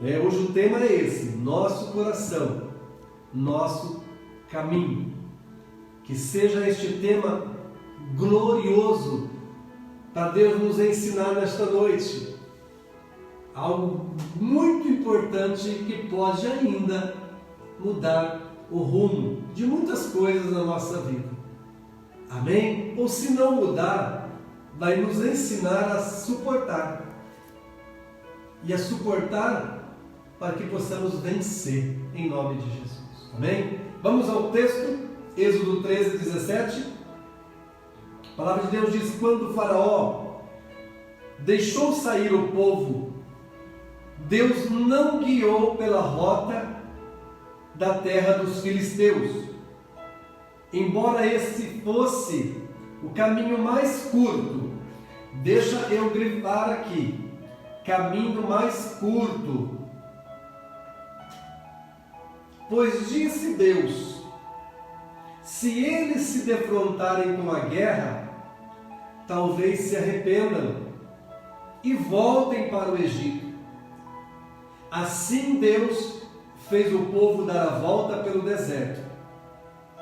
Hoje o tema é esse: nosso coração, nosso caminho. Que seja este tema glorioso para Deus nos ensinar nesta noite. Algo muito importante que pode ainda mudar o rumo de muitas coisas na nossa vida. Amém? Ou se não mudar, vai nos ensinar a suportar. E a suportar para que possamos vencer em nome de Jesus. Amém? Vamos ao texto, Êxodo 13, 17. A palavra de Deus diz: quando o Faraó deixou sair o povo, Deus não guiou pela rota da terra dos filisteus, embora esse fosse o caminho mais curto. Deixa eu grifar aqui: caminho mais curto. Pois disse Deus: se eles se defrontarem com a guerra, talvez se arrependam e voltem para o Egito. Assim Deus fez o povo dar a volta pelo deserto,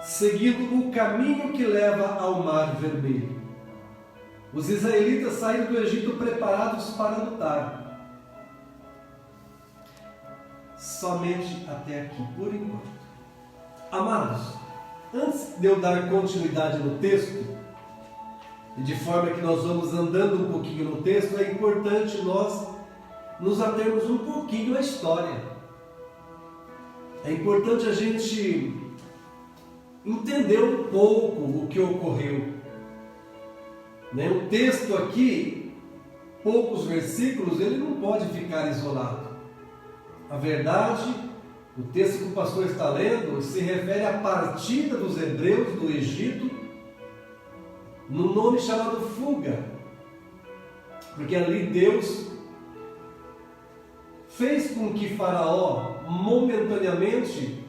seguindo o caminho que leva ao Mar Vermelho. Os israelitas saíram do Egito preparados para lutar. Somente até aqui, por enquanto. Amados, antes de eu dar continuidade no texto, e de forma que nós vamos andando um pouquinho no texto, é importante nós nos atermos um pouquinho à história. É importante a gente entender um pouco o que ocorreu. O texto aqui, poucos versículos, ele não pode ficar isolado. A verdade, o texto que o pastor está lendo se refere à partida dos hebreus do Egito, num nome chamado fuga, porque ali Deus fez com que Faraó momentaneamente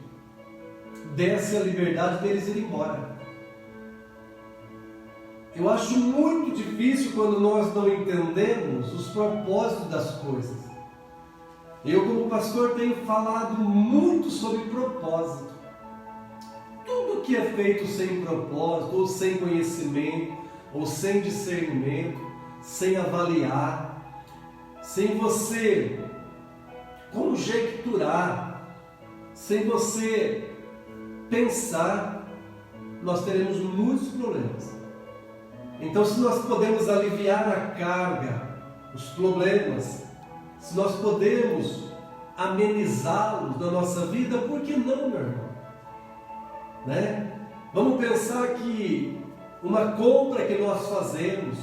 desse a liberdade deles ir embora. Eu acho muito difícil quando nós não entendemos os propósitos das coisas. Eu, como pastor, tenho falado muito sobre propósito. Tudo que é feito sem propósito, ou sem conhecimento, ou sem discernimento, sem avaliar, sem você conjecturar, sem você pensar, nós teremos muitos problemas. Então, se nós podemos aliviar a carga, os problemas, se nós podemos amenizá-los na nossa vida, por que não, meu irmão? Vamos pensar que uma compra que nós fazemos,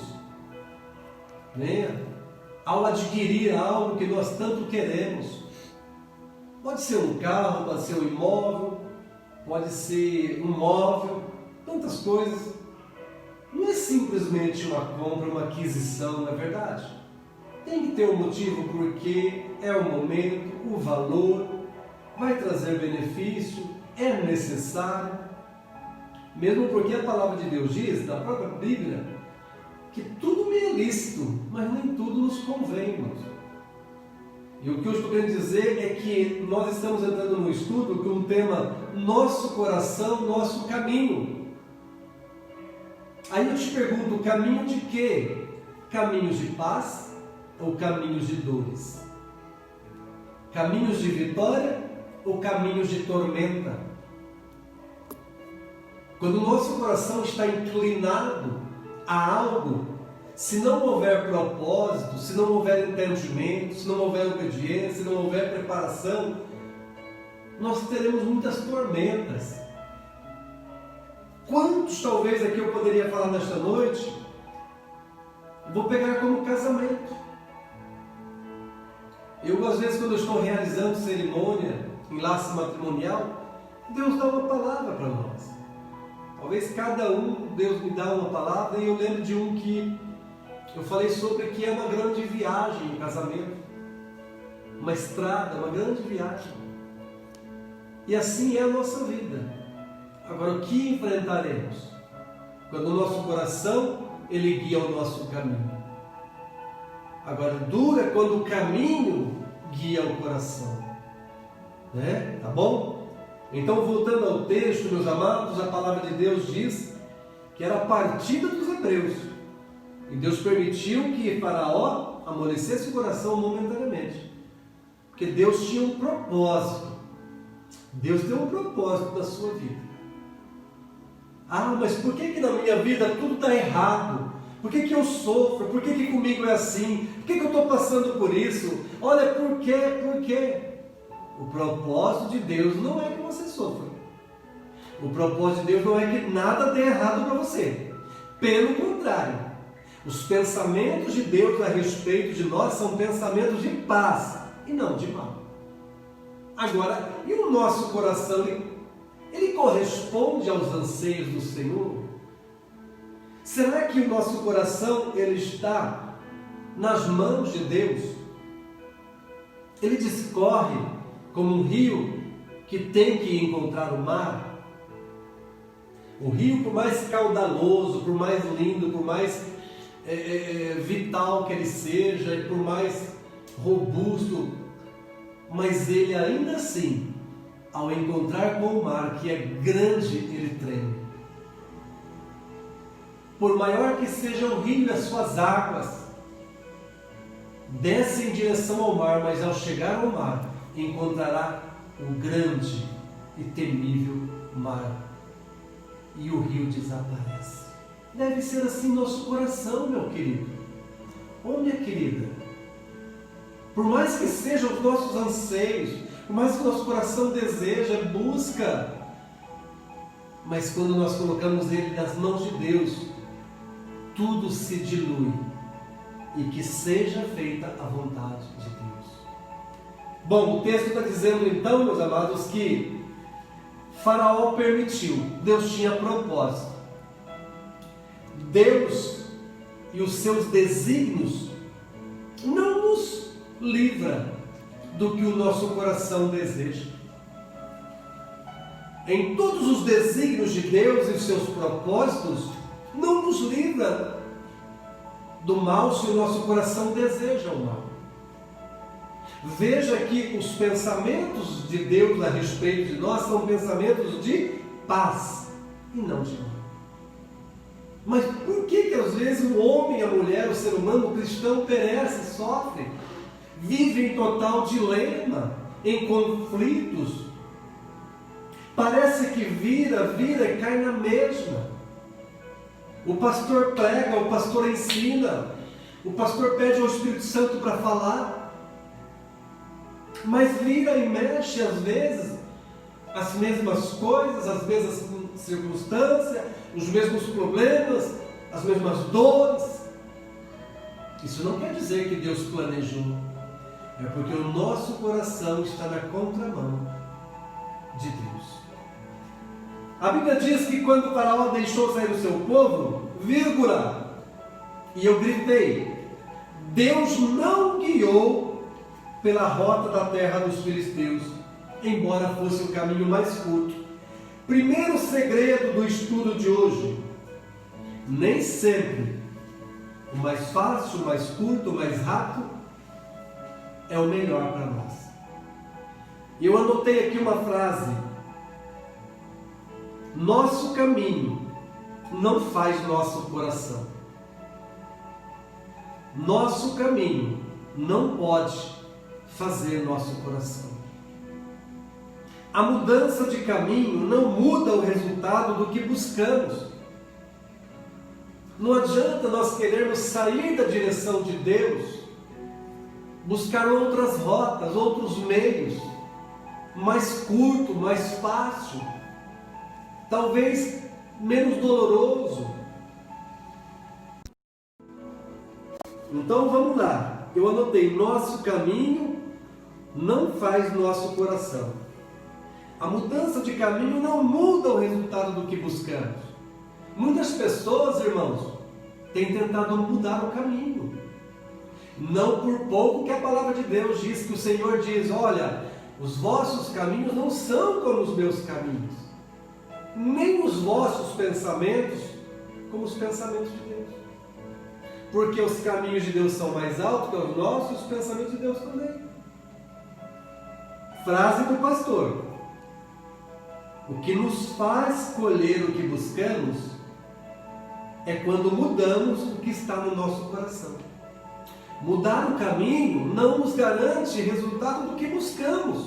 ao adquirir algo que nós tanto queremos, pode ser um carro, pode ser um imóvel, pode ser um móvel, tantas coisas. Não é simplesmente uma compra, uma aquisição, não é verdade? Tem que ter um motivo, porque é o momento, o valor, vai trazer benefício, é necessário. Mesmo porque a palavra de Deus diz, na própria Bíblia, que tudo me é lícito, mas nem tudo nos convém, irmãos. E o que eu estou querendo dizer é que nós estamos entrando no estudo com um tema: nosso coração, nosso caminho. Aí eu te pergunto: caminho de quê? Caminhos de paz ou caminhos de dores? Caminhos de vitória ou caminhos de tormenta? Quando o nosso coração está inclinado a algo, se não houver propósito, se não houver entendimento, se não houver obediência, se não houver preparação, nós teremos muitas tormentas. Quantos talvez aqui eu poderia falar nesta noite? Vou pegar como casamento. Eu, às vezes, quando eu estou realizando cerimônia, enlace matrimonial, Deus dá uma palavra para nós. Talvez cada um, Deus me dá uma palavra, e eu lembro de um que eu falei sobre, que é uma grande viagem, um casamento, uma estrada, uma grande viagem. E assim é a nossa vida. Agora, o que enfrentaremos? Quando o nosso coração, ele guia o nosso caminho. Agora, dura quando o caminho guia o coração. Né? Tá bom? Então, voltando ao texto, meus amados, a palavra de Deus diz que era a partida dos hebreus. E Deus permitiu que Faraó amolecesse o coração momentaneamente. Porque Deus tinha um propósito. Deus tem um propósito na sua vida. Ah, mas por que na minha vida tudo está errado? Por que eu sofro? Por que comigo é assim? Por que eu estou passando por isso? Olha, por quê? Por quê? O propósito de Deus não é que você sofra. O propósito de Deus não é que nada dê errado para você. Pelo contrário, os pensamentos de Deus a respeito de nós são pensamentos de paz e não de mal. Agora, e o nosso coração, ele corresponde aos anseios do Senhor? Será que o nosso coração ele está nas mãos de Deus? Ele discorre como um rio que tem que encontrar o mar? O rio, por mais caudaloso, por mais lindo, por mais vital que ele seja, e por mais robusto, mas ele ainda assim, ao encontrar com o mar, que é grande, ele treme. Por maior que seja o rio e as suas águas, desce em direção ao mar, mas ao chegar ao mar, encontrará o grande e temível mar, e o rio desaparece. Deve ser assim nosso coração, meu querido, ou minha querida. Por mais que sejam os nossos anseios, por mais que o nosso coração deseja, busca, mas quando nós colocamos ele nas mãos de Deus, tudo se dilui, e que seja feita a vontade de Deus. Bom, o texto está dizendo então, meus amados, que Faraó permitiu, Deus tinha propósito. Deus e os seus desígnios não nos livra do que o nosso coração deseja. Em todos os desígnios de Deus e os seus propósitos, não nos livra do mal se o nosso coração deseja o mal. Veja que os pensamentos de Deus a respeito de nós são pensamentos de paz e não de mal. Mas por que às vezes o homem, a mulher, o ser humano, o cristão perece, sofre, vive em total dilema, em conflitos? Parece que vira e cai na mesma. O pastor prega, o pastor ensina, o pastor pede ao Espírito Santo para falar, mas vira e mexe às vezes as mesmas coisas, as mesmas circunstâncias, os mesmos problemas, as mesmas dores. Isso não quer dizer que Deus planejou, é porque o nosso coração está na contramão de Deus. A Bíblia diz que quando o Faraó deixou sair o seu povo, e eu gritei, Deus não guiou pela rota da terra dos filisteus, embora fosse o caminho mais curto. Primeiro segredo do estudo de hoje: nem sempre o mais fácil, o mais curto, o mais rápido é o melhor para nós. Eu anotei aqui uma frase: nosso caminho não faz nosso coração. Nosso caminho não pode fazer nosso coração. A mudança de caminho não muda o resultado do que buscamos. Não adianta nós querermos sair da direção de Deus, buscar outras rotas, outros meios, mais curto, mais fácil, talvez menos doloroso. Então vamos lá. Eu anotei: nosso caminho não faz nosso coração. A mudança de caminho não muda o resultado do que buscamos. Muitas pessoas, irmãos, têm tentado mudar o caminho. Não por pouco que a palavra de Deus diz, que o Senhor diz: olha, os vossos caminhos não são como os meus caminhos, nem os vossos pensamentos como os pensamentos de Deus. Porque os caminhos de Deus são mais altos que os nossos, e os pensamentos de Deus também. frase do pastor: o que nos faz colher o que buscamos é quando mudamos o que está no nosso coração. Mudar o caminho não nos garante resultado do que buscamos,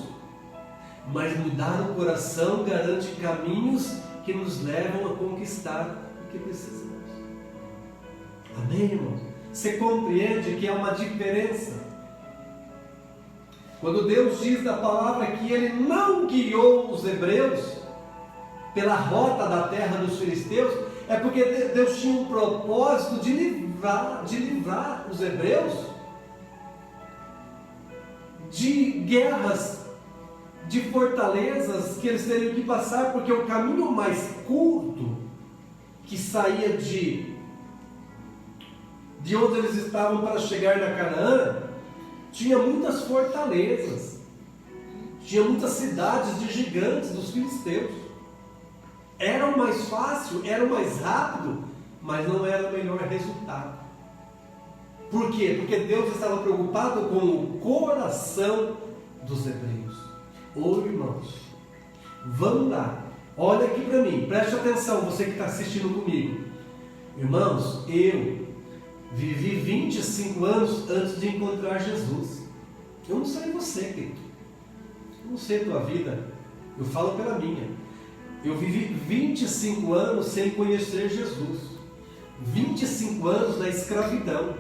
mas mudar o coração garante caminhos que nos levam a conquistar o que precisamos. Amém, irmãos? Você compreende que há uma diferença? Quando Deus diz na palavra que Ele não guiou os hebreus pela rota da terra dos filisteus, é porque Deus tinha um propósito de livrar os hebreus de guerras, de fortalezas que eles teriam que passar, porque o caminho mais curto que saía de onde eles estavam para chegar na Canaã tinha muitas fortalezas, tinha muitas cidades de gigantes dos filisteus. Era o mais fácil, era o mais rápido, mas não era o melhor resultado. Por quê? Porque Deus estava preocupado com o coração dos hebreus. Ô irmãos, vamos lá, olha aqui para mim, preste atenção, você que está assistindo comigo. Irmãos, eu vivi 25 anos antes de encontrar Jesus. Eu não sei você, querido, eu não sei a tua vida, eu falo pela minha. Eu vivi 25 anos sem conhecer Jesus, 25 anos na escravidão,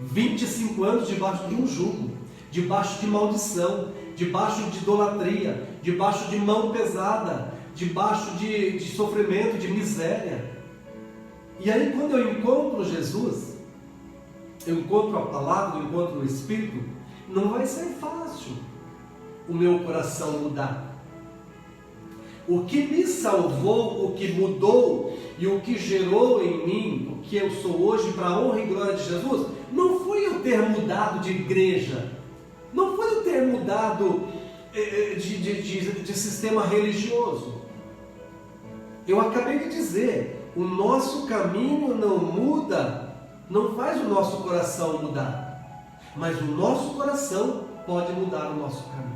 25 anos debaixo de um jugo, debaixo de maldição, debaixo de idolatria, debaixo de mão pesada, debaixo de sofrimento, de miséria. E aí quando eu encontro Jesus, eu encontro a palavra, eu encontro o Espírito, não vai ser fácil o meu coração mudar. O que me salvou, o que mudou e o que gerou em mim o que eu sou hoje para a honra e glória de Jesus, não foi eu ter mudado de igreja, não foi eu ter mudado de sistema religioso. Eu acabei de dizer, o nosso caminho não muda, não faz o nosso coração mudar, mas o nosso coração pode mudar o nosso caminho.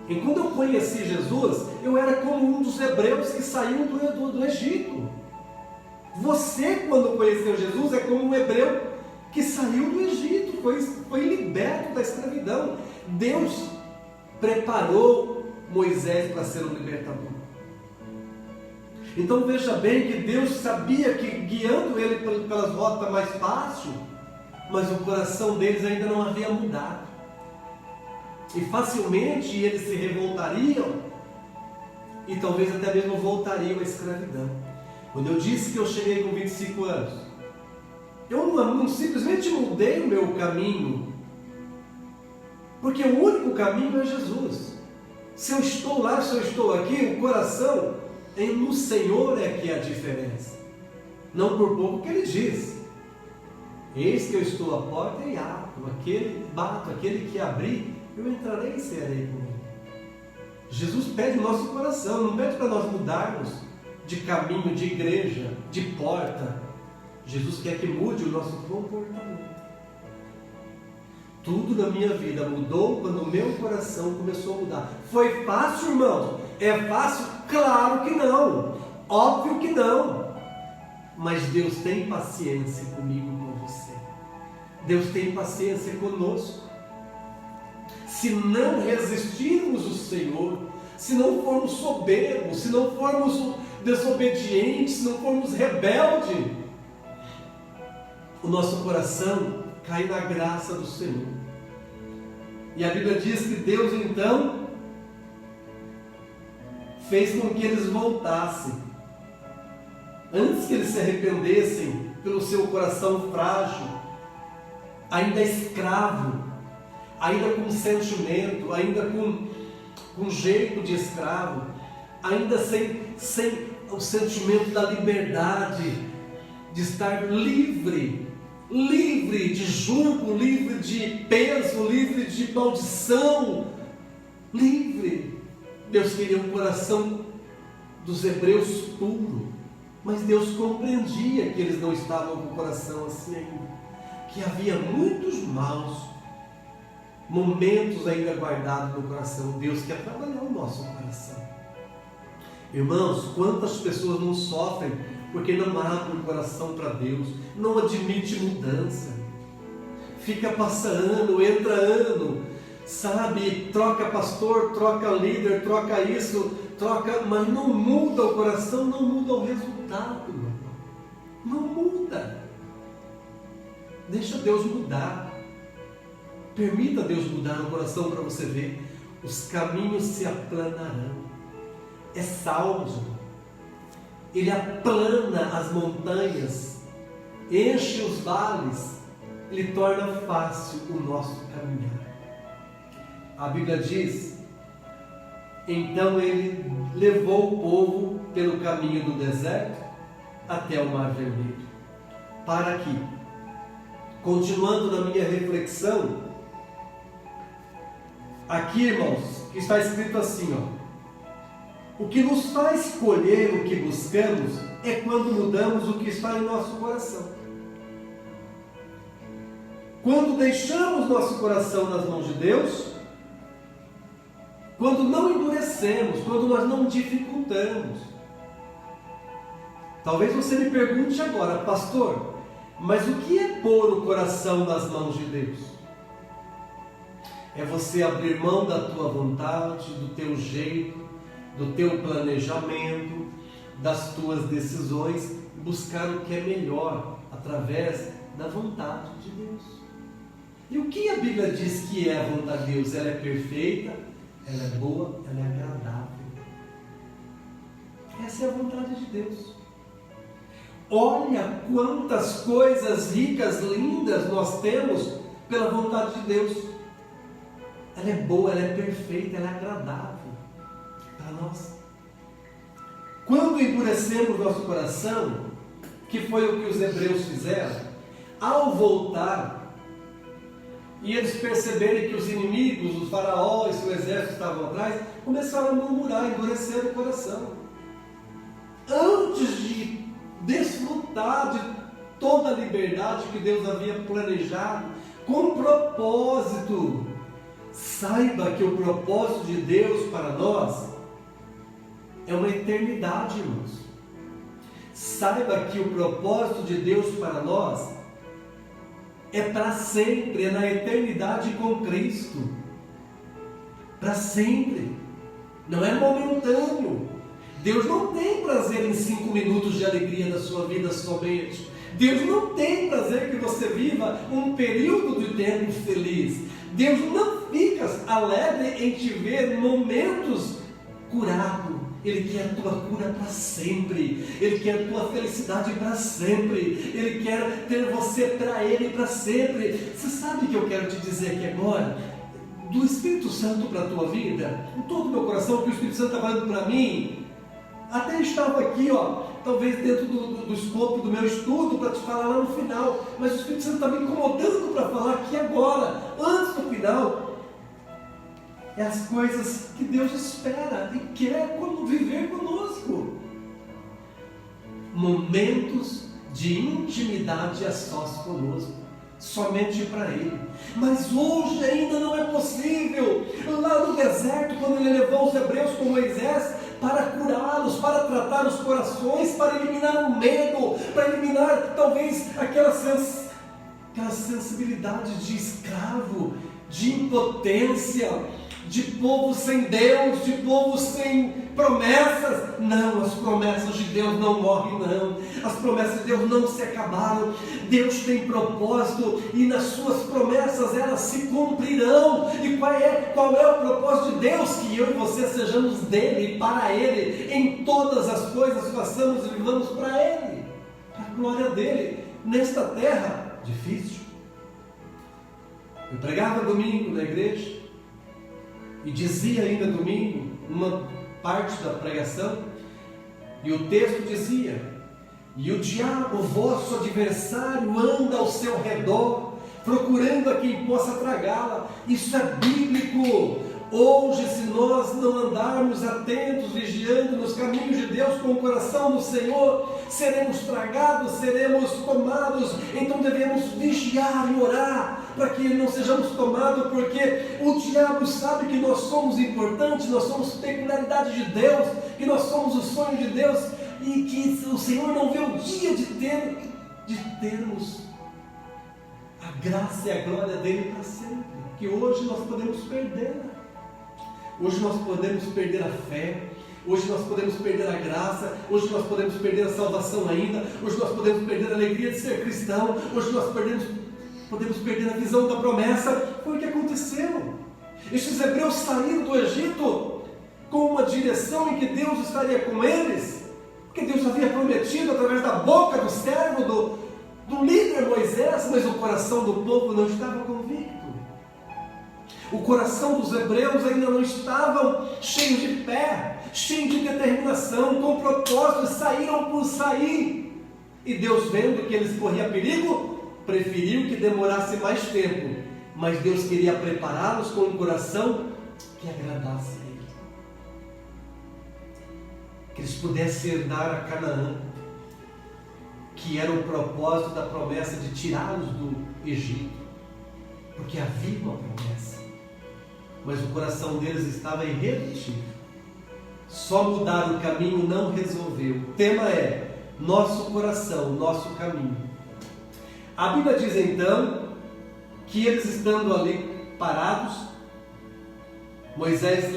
E quando eu conheci Jesus, eu era como um dos hebreus que saíram do Egito. Você, quando conheceu Jesus, é como um hebreu que saiu do Egito, foi liberto da escravidão. Deus preparou Moisés para ser um libertador. Então veja bem que Deus sabia que guiando ele pelas rotas mais fáceis, mas o coração deles ainda não havia mudado. E facilmente eles se revoltariam e talvez até mesmo voltariam à escravidão. Quando eu disse que eu cheguei com 25 anos, eu não simplesmente mudei o meu caminho, porque o único caminho é Jesus. Se eu estou lá, se eu estou aqui, o coração no Senhor é que é a diferença. Não por pouco que Ele diz: eis que eu estou à porta e abro, aquele que abrir, eu entrarei e cearei com ele. Jesus pede o nosso coração, não pede para nós mudarmos de caminho, de igreja, de porta. Jesus quer que mude o nosso comportamento. Tudo na minha vida mudou quando o meu coração começou a mudar. Foi fácil, irmão? É fácil? Claro que não. Óbvio que não. Mas Deus tem paciência comigo e com você. Deus tem paciência conosco. Se não resistirmos o Senhor, se não formos soberbos, se não formos desobedientes, se não formos rebeldes, o nosso coração cai na graça do Senhor. E a Bíblia diz que Deus então fez com que eles voltassem, antes que eles se arrependessem pelo seu coração frágil, ainda escravo, ainda com sentimento, ainda com jeito de escravo, ainda sem o sentimento da liberdade, de estar livre de jugo, livre de peso, livre de maldição, livre. Deus queria um coração dos hebreus puro, mas Deus compreendia que eles não estavam com o coração assim ainda, que havia muitos maus momentos ainda guardados no coração. Deus quer trabalhar o nosso coração. Irmãos, quantas pessoas não sofrem porque não abrem o coração para Deus, não admite mudança, fica passando, entra ano, sabe, troca pastor, troca líder, troca isso, troca, mas não muda o coração, não muda o resultado, meu irmão. Não muda. Deixa Deus mudar. Permita Deus mudar o coração para você ver. Os caminhos se aplanarão. É Salmo. Ele aplana as montanhas, enche os vales, ele torna fácil o nosso caminhar. A Bíblia diz: então ele levou o povo pelo caminho do deserto até o Mar Vermelho. Para que, continuando na minha reflexão, aqui, irmãos, está escrito assim, ó: o que nos faz escolher o que buscamos é quando mudamos o que está em nosso coração. Quando deixamos nosso coração nas mãos de Deus, quando não endurecemos, quando nós não dificultamos. Talvez você me pergunte agora: pastor, mas o que é pôr o coração nas mãos de Deus? É você abrir mão da tua vontade, do teu jeito, do teu planejamento, das tuas decisões, buscar o que é melhor através da vontade de Deus. E o que a Bíblia diz que é a vontade de Deus? Ela é perfeita, ela é boa, ela é agradável. Essa é a vontade de Deus. Olha quantas coisas ricas, lindas nós temos pela vontade de Deus. Ela é boa, ela é perfeita, ela é agradável para nós. Quando endurecemos nosso coração, que foi o que os hebreus fizeram, ao voltar e eles perceberem que os inimigos, os faraós e o exército estavam atrás, começaram a murmurar, endurecer o coração. Antes de desfrutar de toda a liberdade que Deus havia planejado, com propósito. Saiba que o propósito de Deus para nós é uma eternidade, irmãos. Saiba que o propósito de Deus para nós é para sempre, é na eternidade com Cristo. Para sempre. Não é momentâneo. Deus não tem prazer em 5 minutos de alegria da sua vida somente. Deus não tem prazer que você viva um período de tempo feliz. Deus não fica alegre em te ver momentos curado. Ele quer a tua cura para sempre. Ele quer a tua felicidade para sempre. Ele quer ter você para Ele para sempre. Você sabe o que eu quero te dizer aqui agora? Do Espírito Santo para a tua vida, com todo o meu coração, que o Espírito Santo está falando para mim. Até estava aqui, talvez dentro do escopo do meu estudo, para te falar lá no final, mas o Espírito Santo está me incomodando para falar aqui agora, antes do final. É as coisas que Deus espera e quer viver conosco. Momentos de intimidade a sós conosco, somente para Ele. Mas hoje ainda não é possível. Lá no deserto, quando Ele levou os hebreus com Moisés, para curá-los, para tratar os corações, para eliminar o medo, para eliminar talvez aquela sensibilidade de escravo, de impotência, de povo sem Deus, de povo sem promessas. Não, as promessas de Deus não morrem, não. As promessas de Deus não se acabaram. Deus tem propósito e nas suas promessas elas se cumprirão. E qual é o propósito de Deus? Que eu e você sejamos dele e para Ele, em todas as coisas façamos e vivamos para Ele, para a glória dele, nesta terra difícil. Eu pregava domingo na igreja e dizia ainda domingo, uma parte da pregação, e o texto dizia: e o diabo, vosso adversário, anda ao seu redor, procurando a quem possa tragá-la. Isso é bíblico. Hoje, se nós não andarmos atentos, vigiando nos caminhos de Deus, com o coração no Senhor, seremos tragados, seremos tomados. Então devemos vigiar e orar para que não sejamos tomados, porque o diabo sabe que nós somos importantes, nós somos peculiaridade de Deus, que nós somos o sonho de Deus, e que o Senhor não vê o dia de termos a graça e a glória dele para sempre, que hoje nós podemos perder. Hoje nós podemos perder a fé, hoje nós podemos perder a graça, hoje nós podemos perder a salvação ainda, hoje nós podemos perder a alegria de ser cristão, hoje nós podemos perder a visão da promessa. Foi o que aconteceu. Estes hebreus saíram do Egito com uma direção em que Deus estaria com eles, porque Deus havia prometido através da boca do servo, do líder Moisés, mas o coração do povo não estava convicto. O coração dos hebreus ainda não estavam cheios de fé, cheios de determinação, com propósito, saíram por sair. E Deus, vendo que eles corriam perigo, preferiu que demorasse mais tempo, mas Deus queria prepará-los com um coração que agradasse a Ele, que eles pudessem herdar a Canaã, que era o propósito da promessa de tirá-los do Egito, porque havia uma promessa, mas o coração deles estava irredutível. Só mudar o caminho não resolveu. O tema é nosso coração, nosso caminho. A Bíblia diz então que eles, estando ali parados, Moisés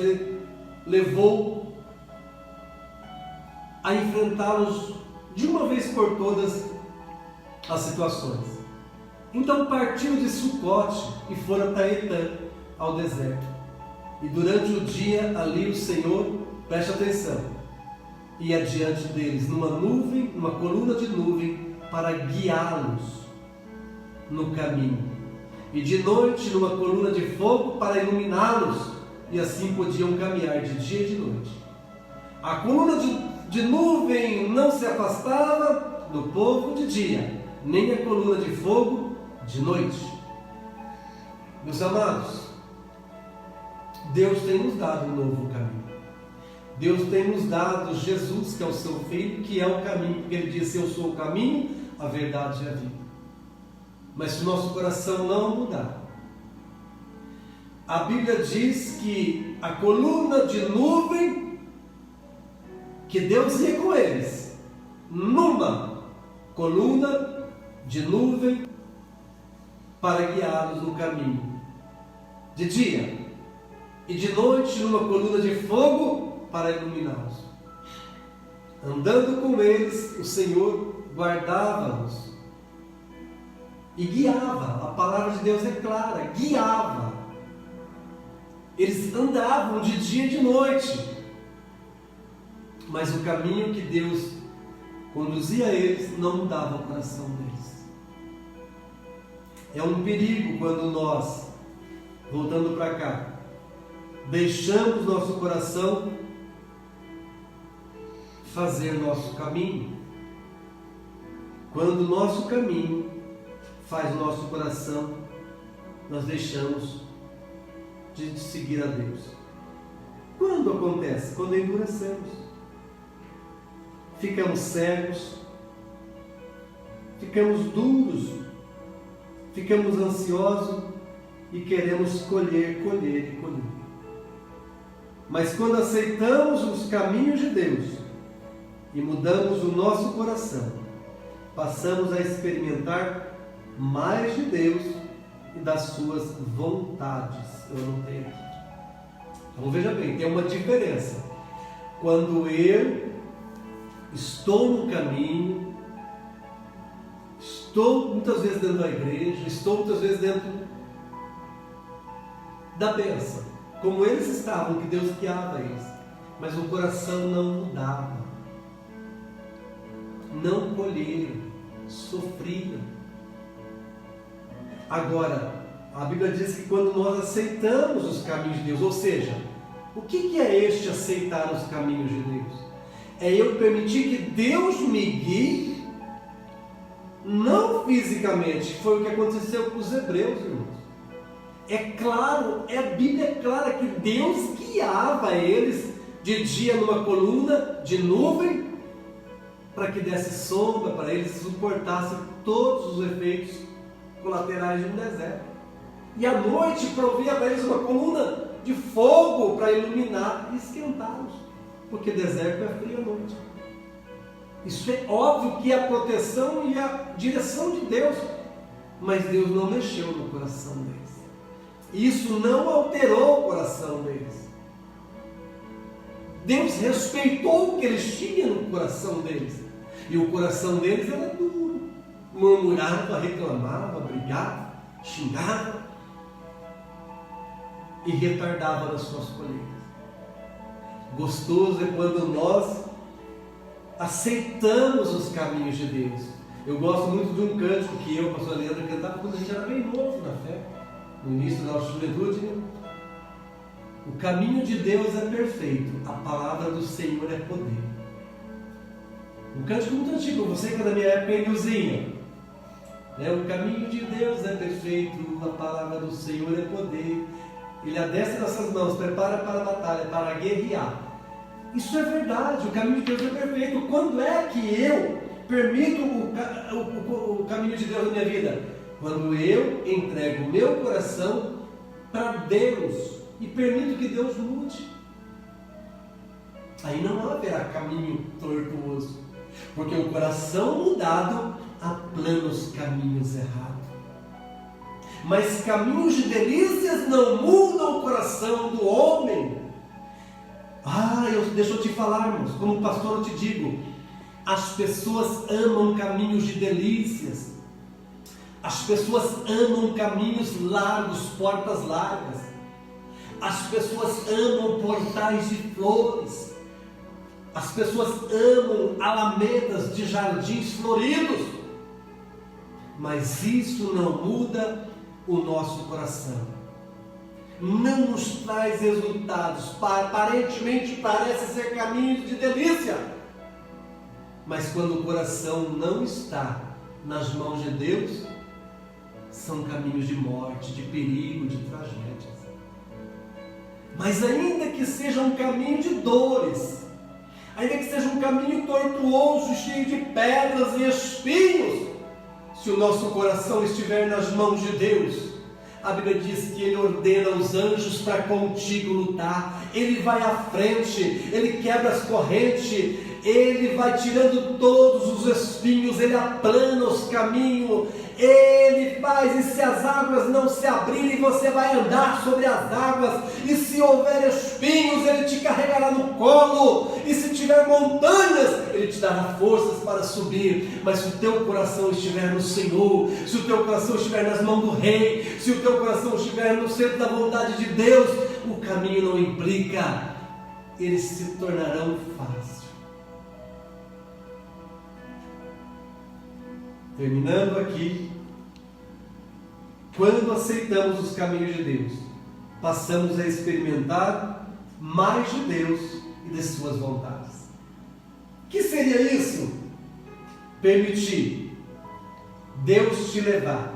levou a enfrentá-los de uma vez por todas as situações. Então partiu de Sucote e foram a Etã, ao deserto. E durante o dia ali o Senhor, preste atenção, ia diante deles numa nuvem, numa coluna de nuvem, para guiá-los no caminho. E de noite numa coluna de fogo para iluminá-los, e assim podiam caminhar de dia e de noite. A coluna de nuvem não se afastava do povo de dia, nem a coluna de fogo de noite. Meus amados, Deus tem nos dado um novo caminho. Deus tem nos dado Jesus, que é o seu Filho, que é o caminho, porque Ele disse: eu sou o caminho, a verdade e a vida. Mas se o nosso coração não mudar, a Bíblia diz que a coluna de nuvem, que Deus ia com eles, numa coluna de nuvem, para guiá-los no caminho, de dia, e de noite numa coluna de fogo para iluminá-los. Andando com eles, o Senhor guardava-os e guiava. A palavra de Deus é clara, guiava. Eles andavam de dia e de noite, mas o caminho que Deus conduzia eles não mudava o coração deles. É um perigo quando nós, voltando para cá, deixamos nosso coração fazer nosso caminho. Quando o nosso caminho faz o nosso coração, nós deixamos de seguir a Deus. Quando acontece? Quando endurecemos, ficamos cegos, ficamos duros, ficamos ansiosos e queremos colher. Mas quando aceitamos os caminhos de Deus e mudamos o nosso coração, passamos a experimentar mais de Deus e das suas vontades. Eu não tenho aqui. Então veja bem, tem uma diferença. Quando eu estou no caminho, estou muitas vezes dentro da igreja, estou muitas vezes dentro da bênção, como eles estavam, que Deus guiava eles, mas o coração não mudava, não colheram, sofriam. Agora, a Bíblia diz que quando nós aceitamos os caminhos de Deus, ou seja, o que é este aceitar os caminhos de Deus? É eu permitir que Deus me guie, não fisicamente. Foi o que aconteceu com os hebreus, irmãos. É claro, a Bíblia é clara que Deus guiava eles de dia numa coluna de nuvem, para que desse sombra, para eles suportassem todos os efeitos colaterais de um deserto. E à noite provia para eles uma coluna de fogo para iluminar e esquentá-los, porque deserto é frio à noite. Isso é óbvio que é a proteção e a direção de Deus, mas Deus não mexeu no coração deles. Isso não alterou o coração deles. Deus respeitou o que eles tinham no coração deles, e o coração deles era duro, murmurava, reclamava, brigava, xingava e retardava nas suas colheitas. Gostoso é quando nós aceitamos os caminhos de Deus. Eu gosto muito de um cântico que eu, pastor Leandro, cantava quando a gente era bem novo na fé, no início da nossa juventude, né? O caminho de Deus é perfeito, a palavra do Senhor é poder. Um cântico muito antigo, você que é da minha época, Emilzinho. O caminho de Deus é perfeito, a palavra do Senhor é poder. Ele adestra nossas mãos, prepara para a batalha, para guerrear. Isso é verdade, o caminho de Deus é perfeito. Quando é que eu permito o caminho de Deus na minha vida? Quando eu entrego o meu coração para Deus e permito que Deus mude. Aí não haverá caminho tortuoso, porque o coração mudado há planos caminhos errados. Mas caminhos de delícias não mudam o coração do homem. Deixa eu te falar, irmãos, como pastor eu te digo, as pessoas amam caminhos de delícias, as pessoas amam caminhos largos, portas largas, as pessoas amam portais de flores, as pessoas amam alamedas de jardins floridos, mas isso não muda o nosso coração. Não nos traz resultados. Aparentemente parece ser caminhos de delícia, mas quando o coração não está nas mãos de Deus, são caminhos de morte, de perigo, de tragédias. Mas ainda que seja um caminho de dores, ainda que seja um caminho tortuoso, cheio de pedras e espinhos, se o nosso coração estiver nas mãos de Deus, a Bíblia diz que Ele ordena os anjos para contigo lutar. Ele vai à frente, Ele quebra as correntes, Ele vai tirando todos os espinhos, Ele aplana os caminhos, Ele faz, e se as águas não se abrirem, você vai andar sobre as águas, e se houver espinhos, Ele te carregará no colo, e se tiver montanhas, Ele te dará forças para subir. Mas se o teu coração estiver no Senhor, se o teu coração estiver nas mãos do Rei, se o teu coração estiver no centro da vontade de Deus, o caminho não implica, eles se tornarão fáceis. Terminando aqui, quando aceitamos os caminhos de Deus, passamos a experimentar mais de Deus e de suas vontades. O que seria isso? Permitir Deus te levar.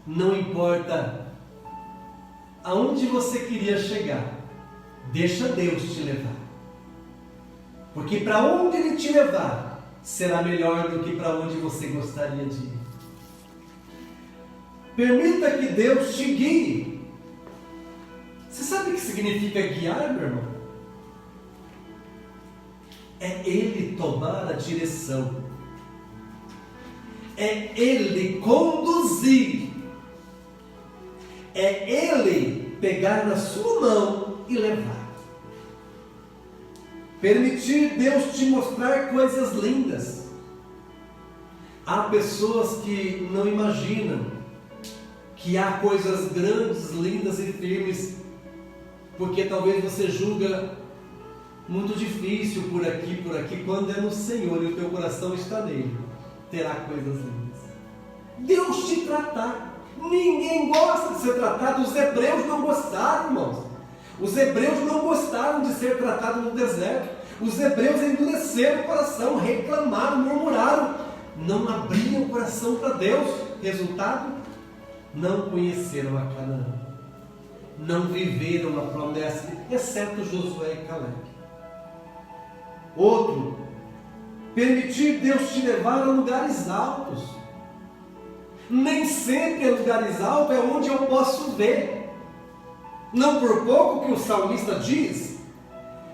Não importa aonde você queria chegar, deixa Deus te levar. Porque para onde Ele te levar, será melhor do que para onde você gostaria de ir. Permita que Deus te guie. Você sabe o que significa guiar, meu irmão? É Ele tomar a direção, é Ele conduzir, é Ele pegar na sua mão e levar. Permitir Deus te mostrar coisas lindas. Há pessoas que não imaginam que há coisas grandes, lindas e firmes, porque talvez você julga muito difícil por aqui, quando é no Senhor e o teu coração está nele, terá coisas lindas. Deus te tratar. Ninguém gosta de ser tratado. Os hebreus não gostaram, irmãos. Os hebreus não gostaram de ser tratados no deserto. Os hebreus endureceram o coração, reclamaram, murmuraram, não abriam o coração para Deus. Resultado, não conheceram a Canaã, não viveram a promessa, exceto Josué e Caleb. Outro, permitir Deus te levar a lugares altos. Nem sempre em lugares altos é onde eu posso ver. Não por pouco que o salmista diz: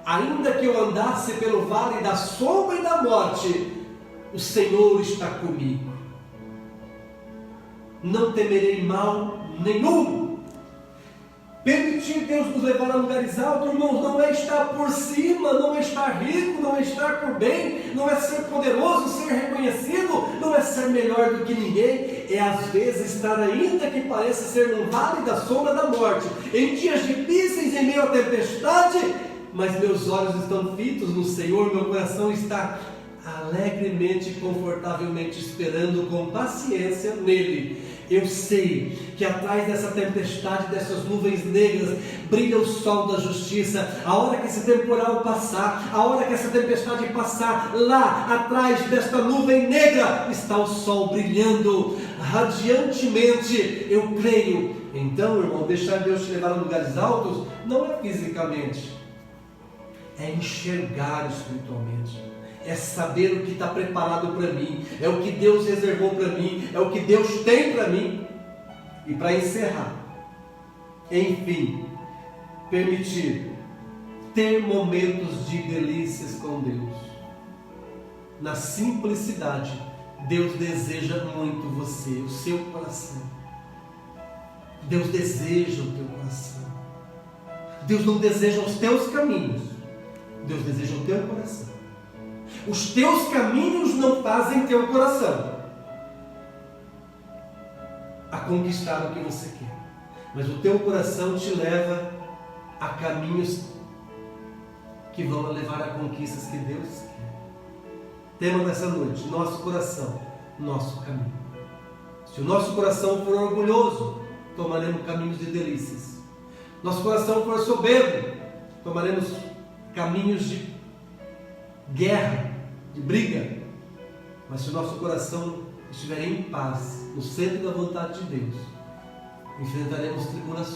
ainda que eu andasse pelo vale da sombra e da morte, o Senhor está comigo. Não temerei mal nenhum. Permitir Deus nos levar a lugares altos, irmãos, não é estar por cima, não é estar rico, não é estar por bem, não é ser poderoso, ser reconhecido, não é ser melhor do que ninguém, é às vezes estar, ainda que pareça ser no vale da sombra da morte, em dias difíceis, em meio à tempestade, mas meus olhos estão fitos no Senhor, meu coração está alegremente e confortavelmente esperando com paciência nele. Eu sei que atrás dessa tempestade, dessas nuvens negras, brilha o sol da justiça. A hora que esse temporal passar, a hora que essa tempestade passar, lá atrás desta nuvem negra está o sol brilhando radiantemente. Eu creio. Então, irmão, deixar Deus te levar a lugares altos não é fisicamente, é enxergar espiritualmente. É saber o que está preparado para mim, é o que Deus reservou para mim, é o que Deus tem para mim. E para encerrar, enfim, permitir ter momentos de delícias com Deus. Na simplicidade, Deus deseja muito você, o seu coração. Deus deseja o teu coração. Deus não deseja os teus caminhos, Deus deseja o teu coração. Os teus caminhos não fazem teu coração a conquistar o que você quer, mas o teu coração te leva a caminhos que vão levar a conquistas que Deus quer. Tema dessa noite: nosso coração, nosso caminho. Se o nosso coração for orgulhoso, tomaremos caminhos de delícias. Nosso coração for soberbo, tomaremos caminhos de guerra, de briga. Mas se o nosso coração estiver em paz, no centro da vontade de Deus, enfrentaremos tribulações.